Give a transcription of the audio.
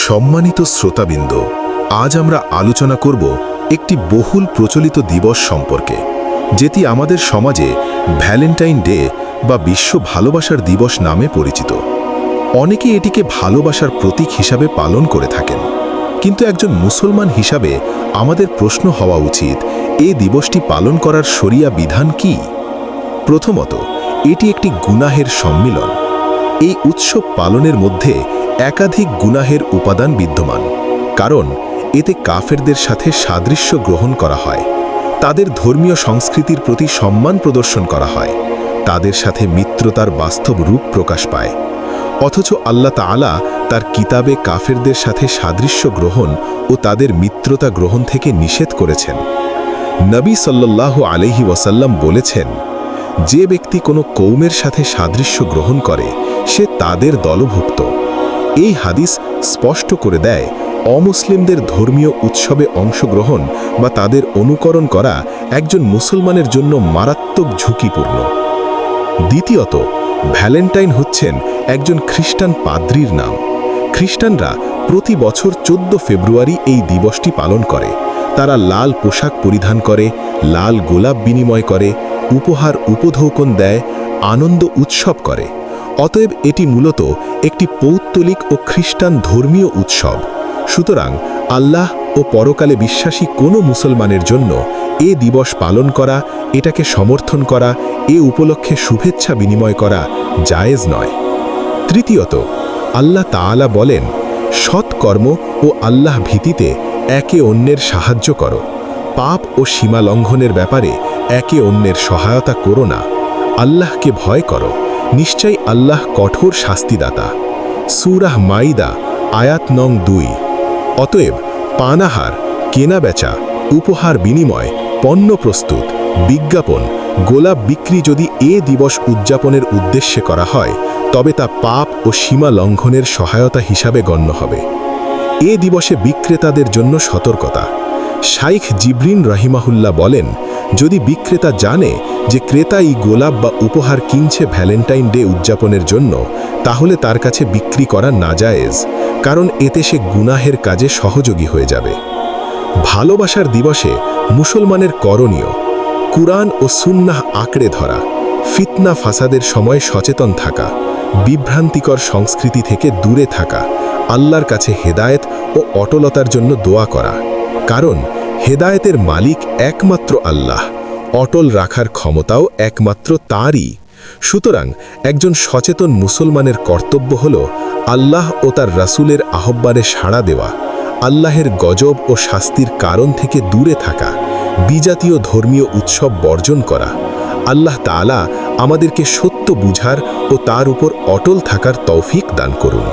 সম্মানিত শ্রোতাবৃন্দ, আজ আমরা আলোচনা করব একটি বহুল প্রচলিত দিবস সম্পর্কে, যেটি আমাদের সমাজে ভ্যালেন্টাইন ডে বা বিশ্ব ভালোবাসার দিবস নামে পরিচিত। অনেকে এটিকে ভালোবাসার প্রতীক হিসাবে পালন করে থাকেন, কিন্তু একজন মুসলমান হিসাবে আমাদের প্রশ্ন হওয়া উচিত, এই দিবসটি পালন করার শরিয়া বিধান কি? প্রথমত, এটি একটি গুনাহের সম্মিলন। এই উৎসব পালনের মধ্যে একাধিক গুনাহের উপাদান বিদ্যমান, কারণ এতে কাফেরদের সাথে সাদৃশ্য গ্রহণ করা হয়, তাদের ধর্মীয় সংস্কৃতির প্রতি সম্মান প্রদর্শন করা হয়, তাদের সাথে মিত্রতার বাস্তব রূপ প্রকাশ পায়। অথচ আল্লাহ তাআলা তার কিতাবে কাফেরদের সাথে সাদৃশ্য গ্রহণ ও তাদের মিত্রতা গ্রহণ থেকে নিষেধ করেছেন। নবী সাল্লাল্লাহু আলাইহি ওয়াসাল্লাম বলেছেন, যে ব্যক্তি কোনো কওমের সাথে সাদৃশ্য গ্রহণ করে সে তাদের দলভুক্ত। এই হাদিস স্পষ্ট করে দেয়, অমুসলিমদের ধর্মীয় উৎসবে অংশগ্রহণ বা তাদের অনুকরণ করা একজন মুসলমানের জন্য মারাত্মক ঝুঁকিপূর্ণ। দ্বিতীয়ত, ভ্যালেন্টাইন হচ্ছেন একজন খ্রিস্টান পাদ্রীর নাম। খ্রিস্টানরা প্রতি বছর 14 ফেব্রুয়ারি এই দিবসটি পালন করে। তারা লাল পোশাক পরিধান করে, লাল গোলাপ বিনিময় করে, উপহার উপঢৌকন দেয়, আনন্দ উৎসব করে। অতএব এটি মূলত একটি পৌত্তলিক ও খ্রিস্টান ধর্মীয় উৎসব। সুতরাং আল্লাহ ও পরকালে বিশ্বাসী কোনো মুসলমানের জন্য এ দিবস পালন করা, এটাকে সমর্থন করা, এ উপলক্ষে শুভেচ্ছা বিনিময় করা জায়েজ নয়। তৃতীয়ত, আল্লাহ তাআলা বলেন, সৎকর্ম ও আল্লাহ ভীতিতে একে অন্যের সাহায্য করো, পাপ ও সীমা লঙ্ঘনের ব্যাপারে একে অন্যের সহায়তা করো না, আল্লাহকে ভয় করো, নিশ্চয়ই আল্লাহ কঠোর শাস্তিদাতা। সূরা মাইদা আয়াত নং 2। অতএব পানাহার, কেনাবেচা, উপহার বিনিময়, পণ্য প্রস্তুত, বিজ্ঞাপন, গোলাপ বিক্রি যদি এ দিবস উদযাপনের উদ্দেশ্যে করা হয়, তবে তা পাপ ও সীমা লঙ্ঘনের সহায়তা হিসাবে গণ্য হবে। এ দিবসে বিক্রেতাদের জন্য সতর্কতা। শাইখ জিবরিন রাহিমাহুল্লাহ বলেন, যদি বিক্রেতা জানে যে ক্রেতা এই গোলাপ বা উপহার কিনছে ভ্যালেন্টাইন ডে উদযাপনের জন্য, তাহলে তার কাছে বিক্রি করা নাজায়েজ, কারণ এতে সে গুনাহের কাজে সহযোগী হয়ে যাবে। ভালোবাসার দিবসে মুসলমানের করণীয়: কুরআন ও সুন্নাহ আঁকড়ে ধরা, ফিতনা ফাসাদের সময় সচেতন থাকা, বিভ্রান্তিকর সংস্কৃতি থেকে দূরে থাকা, আল্লাহর কাছে হেদায়েত ও অটলতার জন্য দোয়া করা, কারণ হেদায়েতের মালিক একমাত্র আল্লাহ, অটল রাখার ক্ষমতাও একমাত্র তাঁরই। সুতরাং একজন সচেতন মুসলমানের কর্তব্য হল আল্লাহ ও তার রাসূলের আহ্বানে সাড়া দেওয়া, আল্লাহের গজব ও শাস্তির কারণ থেকে দূরে থাকা, বিজাতীয় ধর্মীয় উৎসব বর্জন করা। আল্লাহ তাআলা আমাদেরকে সত্য বুঝার ও তার উপর অটল থাকার তৌফিক দান করুন।